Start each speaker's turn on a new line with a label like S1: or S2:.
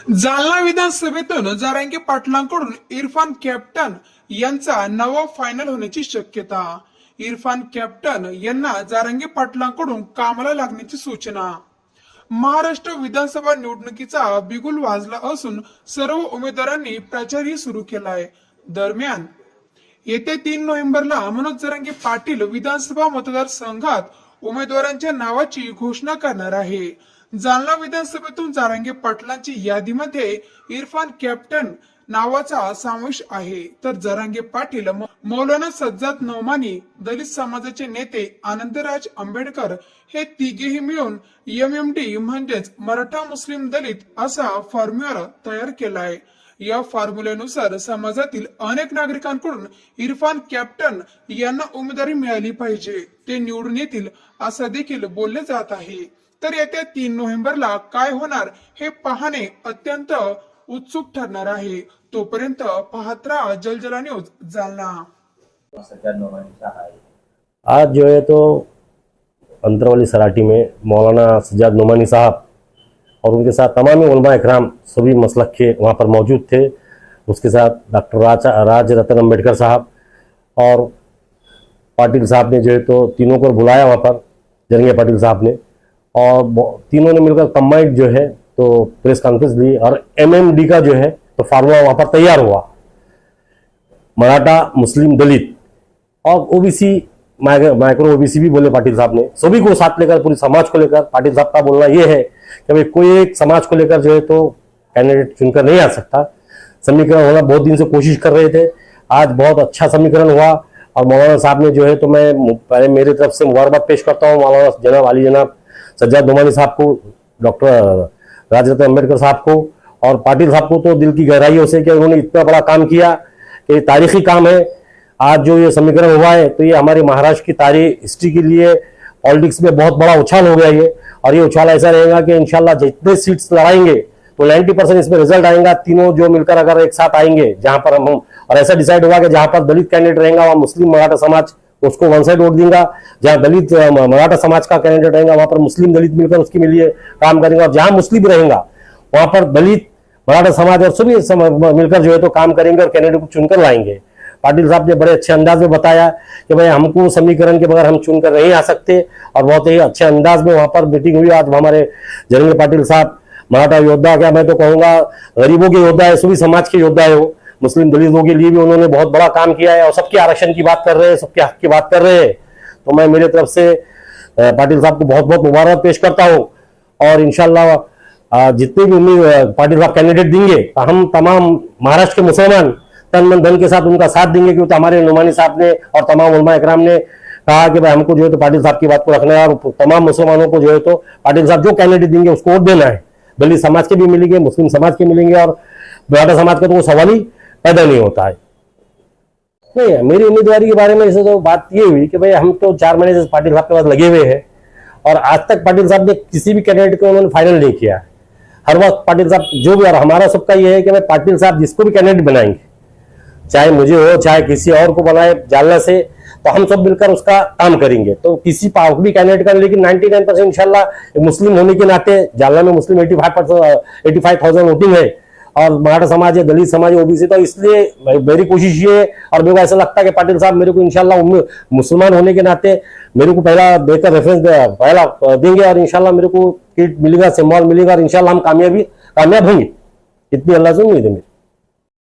S1: Jalna विधानसभेतून Jarange पाटलांकडून Irfan captain यांचा नवा final होण्याची शक्यता. इरफान कॅप्टन यांना जरांगे पाटलांकडून कामाला लागण्याची सूचना. महाराष्ट्र विधानसभा निवडणुकीचा बिगुल वाजला असून सर्व उमेदवारांनी प्रचारही सुरू केलाय. दरम्यान येत्या 3 नोव्हेंबरला मनोज जरांगे पाटील विधानसभा मतदारसंघात उमेदवारांच्या नावाची घोषणा करणार आहे. जालना विधानसभेतून जरांगे पाटलांची यादीमध्ये इरफान कॅप्टन नावाचा समावेश आहे. तर जरांगे पाटील, मौलाना सज्जाद नौमानी, दलित समाजाचे नेते आनंदराज आंबेडकर हे तिघेही मिळून MMD म्हणजेच मराठा मुस्लिम दलित असा फॉर्म्युला तयार केलाय. या फॉर्म्युल्यानुसार समाजातील अनेक नागरिकांकडून इरफान कॅप्टन यांना उमेदवारी मिळाली पाहिजे, ते निवडून येतील असं देखील बोलले जात आहे. तर येत्या 3 नोव्हेंबरला काय होणार हे पाहणे अत्यंत उत्सुक ठरणार आहे. तोपर्यंत पाहत राहा जलजला न्यूज जालना.
S2: आज जो है तो अंतरवाली सराठी में मौलाना सज्जाद नौमानी साहब और उनके साथ तमाम उलमा इकराम सभी मसलक के वहाँ पर मौजूद थे. उसके साथ डॉक्टर राज रतन अम्बेडकर साहब और पाटिल साहब ने जो है तो तीनों को बुलाया वहाँ पर, जरंगे पाटिल साहब ने, और तीनों ने मिलकर कंबाइंड जो है तो प्रेस कॉन्फ्रेंस ली और MMD का जो है तो फार्मूला वहाँ पर तैयार हुआ. मराठा मुस्लिम दलित और OBC माइक्रो OBC भी बोले पाटिल साहब ने, सभी को साथ लेकर पूरी समाज को लेकर. पाटिल साहब का बोलना ये है कि भाई कोई एक समाज को लेकर जो है तो कैंडिडेट चुनकर नहीं आ सकता. समीकरण होना बहुत दिन से कोशिश कर रहे थे, आज बहुत अच्छा समीकरण हुआ और मौलाना साहब ने जो है तो मैं पहले मेरी तरफ से मुबारकबाद पेश करता हूँ मौलाना जनाब अली जनाब सज्जाद नौमानी साहब को, डॉक्टर राज रतन अम्बेडकर साहब को और पाटिल साहब को तो दिल की गहराइयों से कि उन्होंने इतना बड़ा काम किया कि तारीखी काम है. आज जो ये समीकरण हुआ है तो ये हमारे महाराष्ट्र की तारीख हिस्ट्री के लिए पॉलिटिक्स में बहुत बड़ा उछाल हो गया ये. और ये उछाल ऐसा रहेगा कि इंशाल्लाह जितने सीट्स लड़ाएंगे तो 90% इसमें रिजल्ट आएगा. तीनों जो मिलकर अगर एक साथ आएंगे जहां पर हम और ऐसा डिसाइड होगा कि जहां पर दलित कैंडिडेट रहेगा वहां मुस्लिम मराठा समाज उसको वन साइड वोट देगा, जहां दलित मराठा समाज का कैंडिडेट रहेगा वहां पर मुस्लिम दलित मिलकर उसके लिए काम करेंगे, और जहां मुस्लिम रहेगा वहां पर दलित मराठा समाज और सभी मिलकर जो है तो काम करेंगे और कैंडिडेट को चुनकर लाएंगे. पाटिल साहब ने बड़े अच्छे अंदाज में बताया कि भाई हमको समीकरण के बगैर हम चुनकर नहीं आ सकते, और बहुत ही अच्छे अंदाज में वहां पर मीटिंग हुई. आज हमारे जरंगे पाटिल साहब मराठा योद्धा, क्या मैं तो कहूंगा गरीबों के योद्धा है, सभी समाज के योद्धा है. वो मुस्लिम दलितों के लिए भी उन्होंने बहुत बड़ा काम किया है और सबके आरक्षण की बात कर रहे हैं, सबके हक की बात कर रहे हैं. तो मैं मेरे तरफ से पाटिल साहब को बहुत बहुत मुबारक पेश करता हूँ. और इंशाल्लाह जितने भी उम्मीद पाटिल साहब कैंडिडेट देंगे तो हम तमाम महाराष्ट्र के मुसलमान तन मन धन के साथ उनका साथ देंगे, क्योंकि हमारे नौमानी साहब ने और तमाम उलमा इकराम ने कहा कि भाई हमको जो है तो पाटिल साहब की बात को रखना है और तमाम मुसलमानों को जो है तो पाटिल साहब जो कैंडिडेट देंगे उसको वोट देना है. दलित समाज के भी मिलेंगे, मुस्लिम समाज के मिलेंगे और मराठा समाज का तो वो सवाल ही पैदा नहीं होता है. नहीं, मेरी उम्मीदवारी के बारे में ऐसे तो बात ये हुई कि भाई हम तो 4 महीने से पाटिल साहब के पास लगे हुए हैं और आज तक पाटिल साहब ने किसी भी कैंडिडेट को उन्होंने फाइनल नहीं किया. हर वक्त पाटिल साहब जो भी, और हमारा सबका ये है कि भाई पाटिल साहब जिसको भी कैंडिडेट बनाएंगे, चाहे मुझे हो चाहे किसी और को बनाए जालना से, तो हम सब मिलकर उसका काम करेंगे. तो किसी भी कैंडिडेट का, लेकिन 99% इंशाल्लाह मुस्लिम होने के नाते जालना में मुस्लिम 85,000 वोटिंग है और मराठा समाज है, दलित समाज है, OBC. तो इसलिए मेरी कोशिश ये है और मेरे को ऐसा लगता है कि पाटिल साहब मेरे को इंशाल्लाह मुसलमान होने के नाते मेरे को पहला देकर रेफरेंस पहला देंगे और इंशाल्लाह मेरे को किट मिलेगा, सिंबल मिलेगा और इंशाल्लाह हम कामयाब होंगे. इतनी अल्लाह से उम्मीद है.